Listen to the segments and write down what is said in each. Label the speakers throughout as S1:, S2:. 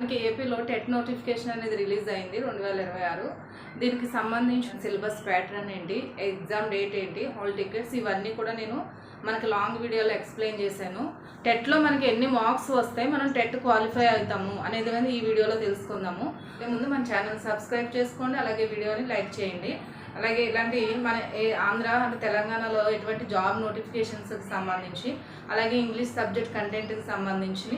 S1: మనకి ఏపీలో TET notification అనేది రిలీజ్ అయింది 2026. దీనికి సంబంధించిన సిలబస్ ప్యాటర్న్ ఏంటి, ఎగ్జామ్ డేట్ ఏంటి, హాల్ టికెట్స్ ఇవన్నీ కూడా నేను మనకి లాంగ్ వీడియోలో ఎక్స్ప్లెయిన్ చేశాను. టెట్లో మనకి ఎన్ని మార్క్స్ వస్తాయి, మనం టెట్ క్వాలిఫై అవుతాము అనేది ఈ వీడియోలో తెలుసుకుందాము. ముందు మన ఛానల్ సబ్స్క్రైబ్ చేసుకోండి, అలాగే వీడియోని లైక్ చేయండి. అలాగే ఇలాంటి మన ఆంధ్ర అంటే తెలంగాణలో ఎటువంటి జాబ్ నోటిఫికేషన్స్కి సంబంధించి, అలాగే ఇంగ్లీష్ సబ్జెక్ట్ కంటెంట్కి సంబంధించి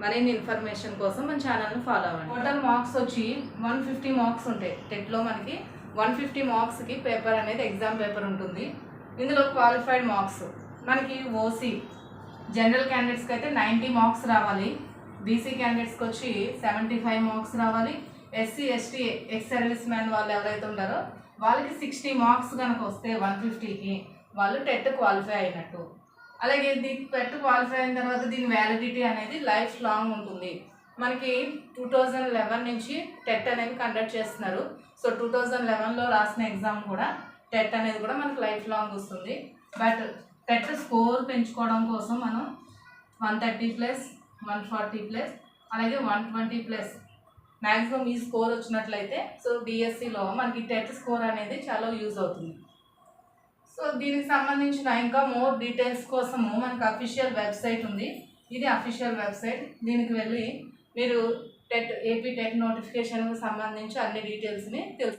S1: మరిన్ని ఇన్ఫర్మేషన్ కోసం మన ఛానల్ని ఫాలో అవ్వండి. టోటల్ మార్క్స్ వచ్చి 150 మార్క్స్ ఉంటాయి. టెట్లో మనకి 150 మార్క్స్కి పేపర్ అనేది ఎగ్జామ్ పేపర్ ఉంటుంది. ఇందులో క్వాలిఫైడ్ మార్క్స్ మనకి ఓసీ జనరల్ క్యాండిడేట్స్కి అయితే 90 మార్క్స్ రావాలి, బీసీ క్యాండిడేట్స్కి వచ్చి 75 మార్క్స్ రావాలి, SC ST ex service man వాళ్ళు ఎవరైతే ఉంటారో వాళ్ళకి 60 మార్క్స్ కనుక వస్తే 150కి వాళ్ళు టెట్ క్వాలిఫై అయినట్టు. అలాగే దీనికి టెట్ క్వాలిఫై అయిన తర్వాత దీని వ్యాలిడిటీ అనేది లైఫ్ లాంగ్ ఉంటుంది. మనకి 2011 నుంచి టెట్ అనేది కండక్ట్ చేస్తున్నారు. సో 2011లో రాసిన ఎగ్జామ్ కూడా టెట్ అనేది కూడా మనకి లైఫ్ లాంగ్ వస్తుంది. బట్ టెట్ స్కోర్ పెంచుకోవడం కోసం మనం 130+, 140+, అలాగే 120+ మ్యాక్సిమం ఈ స్కోర్ వచ్చినట్లయితే సో డిఎస్సిలో మనకి టెట్ స్కోర్ అనేది చాలా యూజ్ అవుతుంది. సో దీనికి సంబంధించిన ఇంకా మోర్ డీటెయిల్స్ కోసము మనకు అఫీషియల్ వెబ్సైట్ ఉంది. ఇది అఫీషియల్ వెబ్సైట్. దీనికి వెళ్ళి మీరు ఏపీ టెట్ నోటిఫికేషన్కి సంబంధించి అన్ని డీటెయిల్స్ని తెలుసు.